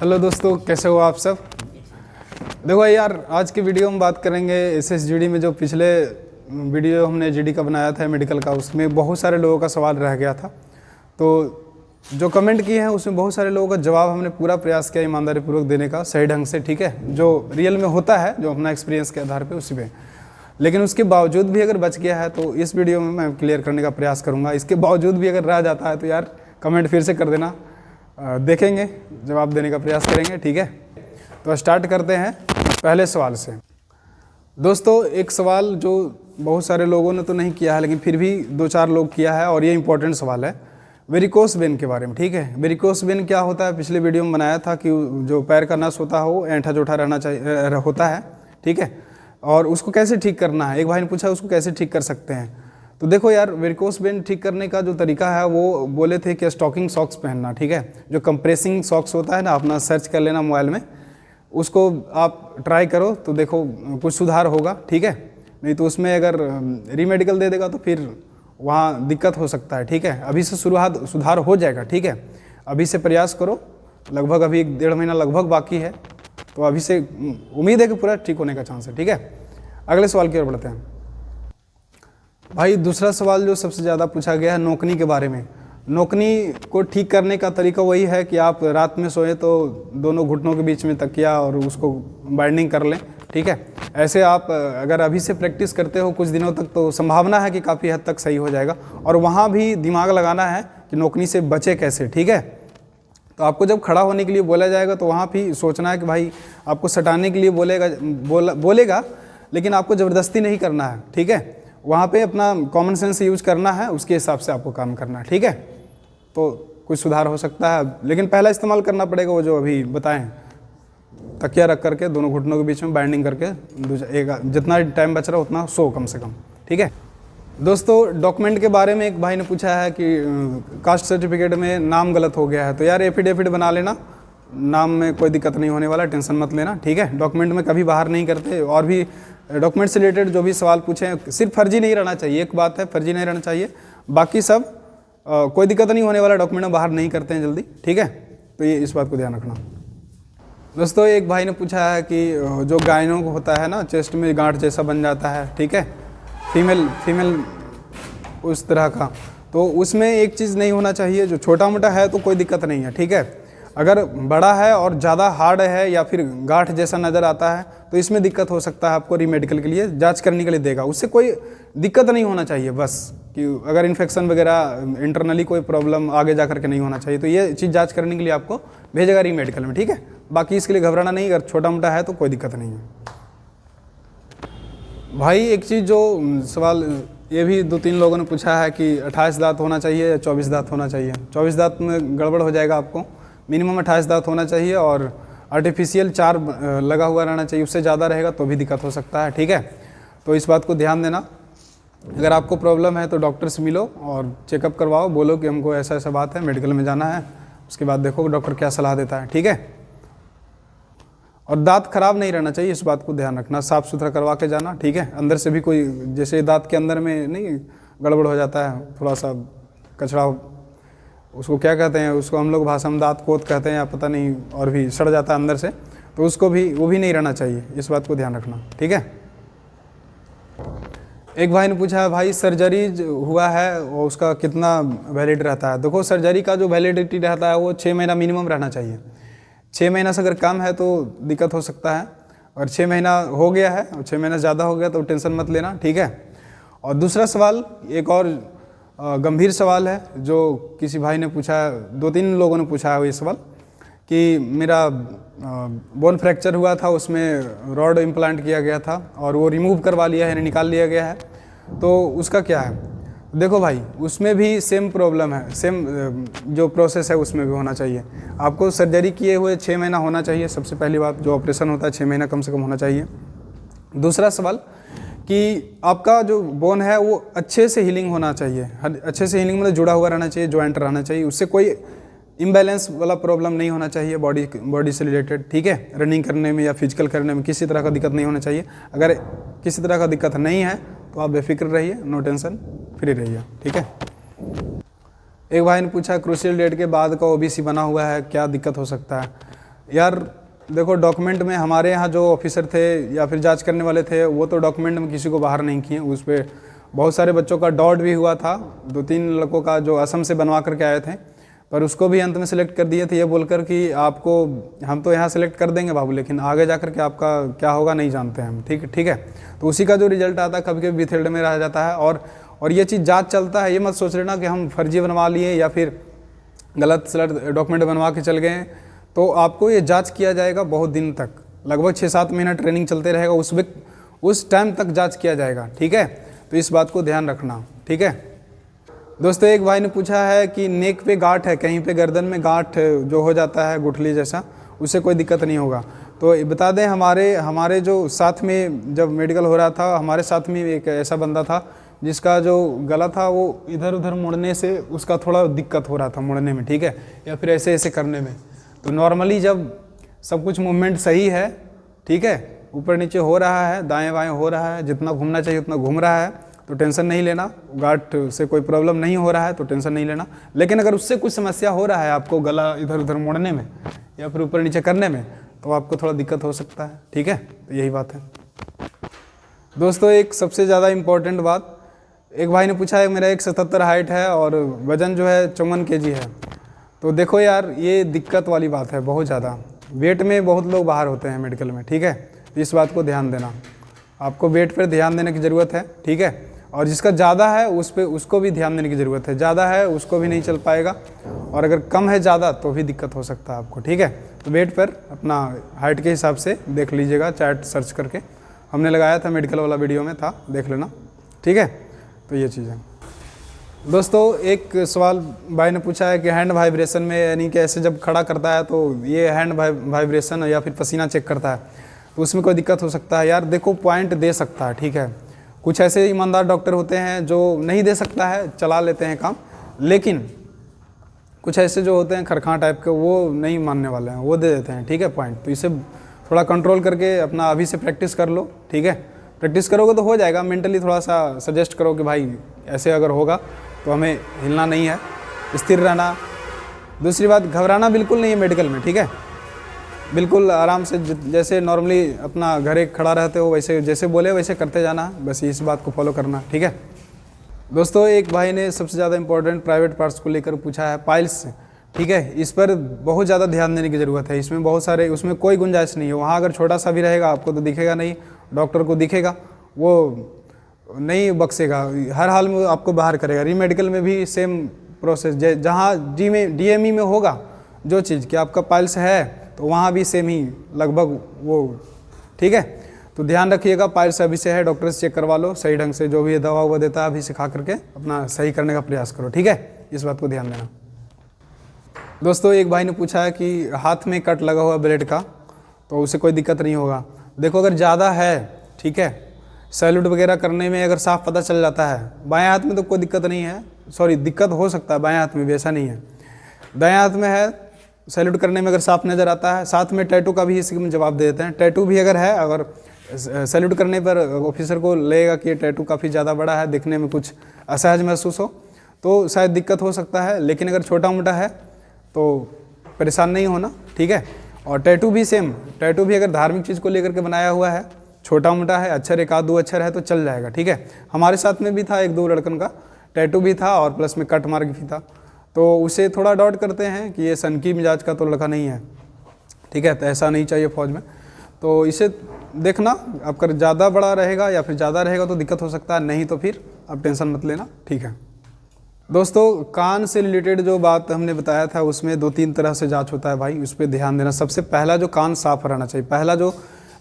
Hello दोस्तों, कैसे हो आप सब। देखो यार, आज की वीडियो में बात करेंगे एसएसजीडी में। जो पिछले वीडियो हमने जीडी का बनाया था मेडिकल का, उसमें बहुत सारे लोगों का सवाल रह गया था। तो जो कमेंट किए हैं उसमें बहुत सारे लोगों का जवाब हमने पूरा प्रयास किया ईमानदारी पूर्वक देने का, सही ढंग से, ठीक है, जो रियल में होता है, जो अपना एक्सपीरियंस के आधार पे उसी पे। लेकिन उसके बावजूद भी अगर बच गया है तो इस वीडियो में मैं क्लियर करने का प्रयास करूँगा। इसके बावजूद भी अगर रह जाता है तो यार कमेंट फिर से कर देना, देखेंगे, जवाब देने का प्रयास करेंगे, ठीक है। तो स्टार्ट करते हैं पहले सवाल से। दोस्तों, एक सवाल जो बहुत सारे लोगों ने तो नहीं किया है, लेकिन फिर भी 2-4 लोग किया है, और ये इंपॉर्टेंट सवाल है वेरिकोस वेन के बारे में, ठीक है। वेरिकोस वेन क्या होता है, पिछले वीडियो में बनाया था कि जो पैर का नस होता है वो ऐंठा जोठा रहना चाहिए होता है, ठीक है, और उसको कैसे ठीक करना है। एक भाई ने पूछा उसको कैसे ठीक कर सकते हैं। तो देखो यार, वेरिकोस वेन ठीक करने का जो तरीका है वो बोले थे कि स्टॉकिंग सॉक्स पहनना, ठीक है। जो कंप्रेसिंग सॉक्स होता है ना, अपना सर्च कर लेना मोबाइल में, उसको आप ट्राई करो तो देखो कुछ सुधार होगा, ठीक है। नहीं तो उसमें अगर रीमेडिकल दे देगा तो फिर वहाँ दिक्कत हो सकता है, ठीक है। अभी से सुधार हो जाएगा, ठीक है। अभी से प्रयास करो, लगभग अभी 1-1.5 महीना लगभग बाकी है, तो अभी से उम्मीद है कि पूरा ठीक होने का चांस है, ठीक है। अगले सवाल की ओर बढ़ते हैं भाई। दूसरा सवाल जो सबसे ज़्यादा पूछा गया है नोकनी के बारे में। नोकनी को ठीक करने का तरीका वही है कि आप रात में सोए तो दोनों घुटनों के बीच में तकिया और उसको बाइंडिंग कर लें, ठीक है। ऐसे आप अगर अभी से प्रैक्टिस करते हो कुछ दिनों तक तो संभावना है कि काफ़ी हद तक सही हो जाएगा। और वहाँ भी दिमाग लगाना है कि नोकनी से बचे कैसे, ठीक है। तो आपको जब खड़ा होने के लिए बोला जाएगा तो वहाँ भी सोचना है कि भाई आपको सटाने के लिए बोलेगा, लेकिन आपको ज़बरदस्ती नहीं करना है, ठीक है। वहाँ पे अपना कॉमन सेंस यूज करना है, उसके हिसाब से आपको काम करना है, ठीक है। तो कुछ सुधार हो सकता है, लेकिन पहला इस्तेमाल करना पड़ेगा वो जो अभी बताएं, तकिया रख करके दोनों घुटनों के बीच में बाइंडिंग करके जितना टाइम बच रहा है उतना सो कम से कम, ठीक है। दोस्तों, डॉक्यूमेंट के बारे में एक भाई ने पूछा है कि कास्ट सर्टिफिकेट में नाम गलत हो गया है। तो यार एफिडेविट बना लेना, नाम में कोई दिक्कत नहीं होने वाला, टेंशन मत लेना, ठीक है। डॉक्यूमेंट में कभी बाहर नहीं करते। और भी डॉक्यूमेंट से रिलेटेड जो भी सवाल पूछे, सिर्फ फर्जी नहीं रहना चाहिए, एक बात है, फर्जी नहीं रहना चाहिए, बाकी सब कोई दिक्कत नहीं होने वाला, डॉक्यूमेंट में बाहर नहीं करते हैं जल्दी, ठीक है। तो ये इस बात को ध्यान रखना। दोस्तों, एक भाई ने पूछा है कि जो गायनों को होता है ना, चेस्ट में गांठ जैसा बन जाता है, ठीक है, फीमेल उस तरह का, तो उसमें एक चीज़ नहीं होना चाहिए। जो छोटा मोटा है तो कोई दिक्कत नहीं है, ठीक है। अगर बड़ा है और ज़्यादा हार्ड है या फिर गांठ जैसा नज़र आता है तो इसमें दिक्कत हो सकता है। आपको रीमेडिकल के लिए जांच करने के लिए देगा, उससे कोई दिक्कत नहीं होना चाहिए, बस कि अगर इन्फेक्शन वगैरह इंटरनली कोई प्रॉब्लम आगे जा करके नहीं होना चाहिए। तो ये चीज़ जांच करने के लिए आपको भेजेगा रीमेडिकल में, ठीक है। बाकी इसके लिए घबराना नहीं, अगर छोटा मोटा है तो कोई दिक्कत नहीं है। भाई एक चीज़ जो सवाल ये भी 2-3 लोगों ने पूछा है कि 28 दांत होना चाहिए या 24 दांत होना चाहिए। 24 दांत में गड़बड़ हो जाएगा, आपको मिनिमम 28 दांत होना चाहिए, और आर्टिफिशियल 4 लगा हुआ रहना चाहिए। उससे ज़्यादा रहेगा तो भी दिक्कत हो सकता है, ठीक है। तो इस बात को ध्यान देना। अगर आपको प्रॉब्लम है तो डॉक्टर से मिलो और चेकअप करवाओ, बोलो कि हमको ऐसा ऐसा बात है, मेडिकल में जाना है, उसके बाद देखो डॉक्टर क्या सलाह देता है, ठीक है। और दांत खराब नहीं रहना चाहिए, इस बात को ध्यान रखना, साफ़ सुथरा करवा के जाना, ठीक है। अंदर से भी कोई, जैसे दांत के अंदर में नहीं गड़बड़ हो जाता है, थोड़ा सा कचरा, उसको क्या कहते हैं, उसको हम लोग भाषा में दांत कोत कहते हैं या पता नहीं, और भी सड़ जाता है अंदर से, तो उसको भी, वो भी नहीं रहना चाहिए, इस बात को ध्यान रखना, ठीक है। एक भाई ने पूछा है भाई सर्जरी हुआ है और उसका कितना वैलिड रहता है। देखो, सर्जरी का जो वैलिडिटी रहता है वो 6 महीना मिनिमम रहना चाहिए। 6 महीना से अगर कम है तो दिक्कत हो सकता है, और 6 महीना हो गया है और 6 महीना ज़्यादा हो गया तो टेंशन मत लेना, ठीक है। और दूसरा सवाल, एक और गंभीर सवाल है जो किसी भाई ने पूछा है, 2-3 लोगों ने पूछा है ये सवाल कि मेरा बोन फ्रैक्चर हुआ था, उसमें रॉड इम्प्लांट किया गया था और वो रिमूव करवा लिया है, यानी निकाल लिया गया है, तो उसका क्या है। देखो भाई, उसमें भी सेम प्रॉब्लम है, सेम जो प्रोसेस है उसमें भी होना चाहिए। आपको सर्जरी किए हुए 6 महीना होना चाहिए, सबसे पहली बात, जो ऑपरेशन होता है 6 महीना कम से कम होना चाहिए। दूसरा सवाल कि आपका जो बोन है वो अच्छे से हीलिंग होना चाहिए, अच्छे से हीलिंग मतलब जुड़ा हुआ रहना चाहिए, जॉइंट रहना चाहिए, उससे कोई इम्बैलेंस वाला प्रॉब्लम नहीं होना चाहिए बॉडी से रिलेटेड, ठीक है। रनिंग करने में या फिजिकल करने में किसी तरह का दिक्कत नहीं होना चाहिए। अगर किसी तरह का दिक्कत नहीं है तो आप बेफिक्र रहिए, नो टेंशन, फ्री रहिए, ठीक है। एक भाई ने पूछा क्रूशियल डेट के बाद का ओबीसी बना हुआ है, क्या दिक्कत हो सकता है। यार देखो, डॉक्यूमेंट में हमारे यहाँ जो ऑफिसर थे या फिर जांच करने वाले थे, वो तो डॉक्यूमेंट में किसी को बाहर नहीं किए। उस पर बहुत सारे बच्चों का डाउट भी हुआ था, 2-3 लड़कों का जो असम से बनवा करके आए थे, पर उसको भी अंत में सेलेक्ट कर दिए थे ये बोलकर कि आपको हम तो यहाँ सेलेक्ट कर देंगे बाबू, लेकिन आगे जाकर के आपका क्या होगा नहीं जानते हैं हम। ठीक है। तो उसी का जो रिजल्ट आता है कभी कभी विथेल्ड में रह जाता है। और ये चीज़ जांच चलता है, ये मत सोच लेना कि हम फर्जी बनवा लिए या फिर गलत सलत डॉक्यूमेंट बनवा के चल गए। तो आपको ये जांच किया जाएगा बहुत दिन तक, लगभग 6-7 महीना ट्रेनिंग चलते रहेगा, उस टाइम तक जांच किया जाएगा। ठीक है, तो इस बात को ध्यान रखना। ठीक है दोस्तों, एक भाई ने पूछा है कि नेक पे गांठ है, कहीं पे गर्दन में गांठ जो हो जाता है गुठली जैसा, उससे कोई दिक्कत नहीं होगा। तो बता दें, हमारे जो साथ में जब मेडिकल हो रहा था, हमारे साथ में एक ऐसा बंदा था जिसका जो गला था वो इधर उधर मुड़ने से उसका थोड़ा दिक्कत हो रहा था मुड़ने में। ठीक है, या फिर ऐसे ऐसे करने में। तो नॉर्मली जब सब कुछ मूवमेंट सही है, ठीक है, ऊपर नीचे हो रहा है, दाएं बाएं हो रहा है, जितना घूमना चाहिए उतना घूम रहा है, तो टेंशन नहीं लेना। गांठ से कोई प्रॉब्लम नहीं हो रहा है तो टेंशन नहीं लेना। लेकिन अगर उससे कुछ समस्या हो रहा है आपको गला इधर उधर मोड़ने में या फिर ऊपर नीचे करने में, तो आपको थोड़ा दिक्कत हो सकता है। ठीक है, तो यही बात है दोस्तों। एक सबसे ज़्यादा इम्पोर्टेंट बात, एक भाई ने पूछा है, मेरा 177 हाइट है और वज़न जो है 54 kg है। तो देखो यार, ये दिक्कत वाली बात है बहुत ज़्यादा। वेट में बहुत लोग बाहर होते हैं मेडिकल में। ठीक है, इस बात को ध्यान देना, आपको वेट पर ध्यान देने की ज़रूरत है। ठीक है, और जिसका ज़्यादा है उसको भी ध्यान देने की ज़रूरत है। ज़्यादा है उसको भी नहीं चल पाएगा, और अगर कम है ज़्यादा तो भी दिक्कत हो सकता है आपको। ठीक है, तो वेट पर अपना हाइट के हिसाब से देख लीजिएगा, चार्ट सर्च करके, हमने लगाया था मेडिकल वाला वीडियो में था, देख लेना। ठीक है, तो ये चीज़ है दोस्तों। एक सवाल भाई ने पूछा है कि हैंड वाइब्रेशन में, यानी कि ऐसे जब खड़ा करता है तो ये हैंड वाइब्रेशन या फिर पसीना चेक करता है, तो उसमें कोई दिक्कत हो सकता है। यार देखो, पॉइंट दे सकता है। ठीक है, कुछ ऐसे ईमानदार डॉक्टर होते हैं जो नहीं दे सकता है, चला लेते हैं काम, लेकिन कुछ ऐसे जो होते हैं खरखा टाइप के, वो नहीं मानने वाले हैं, वो दे देते हैं। ठीक है, पॉइंट। तो इसे थोड़ा कंट्रोल करके अपना अभी से प्रैक्टिस कर लो। ठीक है, प्रैक्टिस करोगे तो हो जाएगा। मेंटली थोड़ा सा सजेस्ट करो कि भाई ऐसे अगर होगा तो हमें हिलना नहीं है, स्थिर रहना। दूसरी बात, घबराना बिल्कुल नहीं है मेडिकल में। ठीक है, बिल्कुल आराम से, जैसे नॉर्मली अपना घरे खड़ा रहते हो वैसे, जैसे बोले वैसे करते जाना, बस इस बात को फॉलो करना। ठीक है दोस्तों, एक भाई ने सबसे ज़्यादा इंपॉर्टेंट प्राइवेट पार्ट्स को लेकर पूछा है, पाइल्स। ठीक है, इस पर बहुत ज़्यादा ध्यान देने की ज़रूरत है। इसमें बहुत सारे, उसमें कोई गुंजाइश नहीं है। वहाँ अगर छोटा सा भी रहेगा आपको तो दिखेगा नहीं, डॉक्टर को दिखेगा, वो नहीं बख्शेगा, हर हाल में आपको बाहर करेगा। री मेडिकल में भी सेम प्रोसेस, जहाँ DME में होगा जो चीज़ कि आपका पाइल्स है, तो वहाँ भी सेम ही लगभग वो। ठीक है, तो ध्यान रखिएगा, पाइल्स अभी से है, डॉक्टर से चेक करवा लो सही ढंग से, जो भी दवा वो देता है अभी से खा करके अपना सही करने का प्रयास करो। ठीक है, इस बात को ध्यान देना दोस्तों। एक भाई ने पूछा है कि हाथ में कट लगा हुआ ब्लेड का, तो उसे कोई दिक्कत नहीं होगा। देखो, अगर ज़्यादा है, ठीक है, सैल्यूट वगैरह करने में अगर साफ पता चल जाता है, बाएं हाथ में तो कोई दिक्कत नहीं है, सॉरी दिक्कत हो सकता है बाएं हाथ में भी, ऐसा नहीं है। दाएं हाथ में है, सैल्यूट करने में अगर साफ नज़र आता है, साथ में टैटू का भी इसी में जवाब दे देते हैं। टैटू भी अगर है, अगर सैल्यूट करने पर ऑफिसर को लगेगा कि ये टैटू काफ़ी ज़्यादा बड़ा है, दिखने में कुछ असहज महसूस हो, तो शायद दिक्कत हो सकता है। लेकिन अगर छोटा मोटा है तो परेशान नहीं होना। ठीक है, और टैटू भी सेम, टैटू भी अगर धार्मिक चीज़ को लेकर के बनाया हुआ है, छोटा मोटा है, अक्षर 1-2 अक्षर है तो चल जाएगा। ठीक है, हमारे साथ में भी था 1-2 लड़कन का टैटू भी था और प्लस में कट मार्क भी था, तो उसे थोड़ा डाउट करते हैं कि ये सनकी मिजाज का तो लड़का नहीं है। ठीक है, तो ऐसा नहीं चाहिए फौज में, तो इसे देखना, आपका ज़्यादा बड़ा रहेगा या फिर ज़्यादा रहेगा तो दिक्कत हो सकता है, नहीं तो फिर आप टेंशन मत लेना। ठीक है दोस्तों, कान से रिलेटेड जो बात हमने बताया था उसमें 2-3 तरह से जांच होता है भाई, उस पर ध्यान देना। सबसे पहला जो कान साफ रहना चाहिए, पहला जो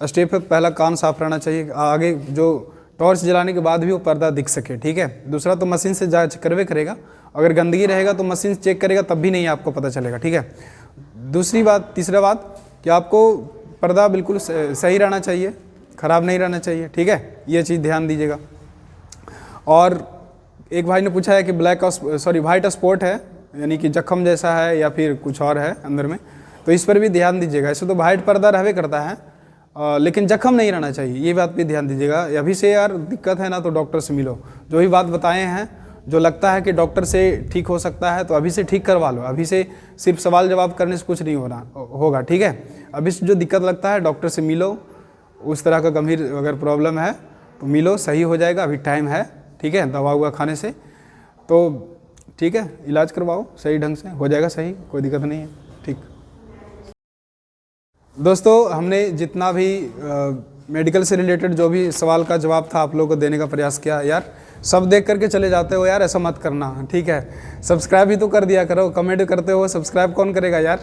स्टेप है, पहला कान साफ रहना चाहिए, आगे जो टॉर्च जलाने के बाद भी वो पर्दा दिख सके। ठीक है, दूसरा तो मशीन से जांच करवे करेगा, अगर गंदगी रहेगा तो मशीन से चेक करेगा, तब भी नहीं आपको पता चलेगा। ठीक है, दूसरी बात, तीसरा बात कि आपको पर्दा बिल्कुल सही रहना चाहिए, ख़राब नहीं रहना चाहिए। ठीक है, ये चीज़ ध्यान दीजिएगा। और एक भाई ने पूछा है कि वाइट स्पॉट है, यानी कि जख्म जैसा है या फिर कुछ और है अंदर में, तो इस पर भी ध्यान दीजिएगा। ऐसे तो वाइट पर्दा रहवे करता है, लेकिन जख्म नहीं रहना चाहिए, ये बात भी ध्यान दीजिएगा। अभी से यार दिक्कत है ना तो डॉक्टर से मिलो, जो भी बात बताए हैं, जो लगता है कि डॉक्टर से ठीक हो सकता है तो अभी से ठीक करवा लो। अभी से सिर्फ सवाल जवाब करने से कुछ नहीं होगा, ठीक है। अभी से जो दिक्कत लगता है डॉक्टर से मिलो, उस तरह का गंभीर अगर प्रॉब्लम है तो मिलो, सही हो जाएगा, अभी टाइम है, ठीक है। दवा हुआ खाने से तो ठीक है, इलाज करवाओ सही ढंग से, हो जाएगा सही, कोई दिक्कत नहीं है, ठीक। दोस्तों हमने जितना भी मेडिकल से रिलेटेड जो भी सवाल का जवाब था आप लोगों को देने का प्रयास किया। यार सब देख करके चले जाते हो यार, ऐसा मत करना, ठीक है। सब्सक्राइब भी तो कर दिया करो, कमेंट करते हो, सब्सक्राइब कौन करेगा यार।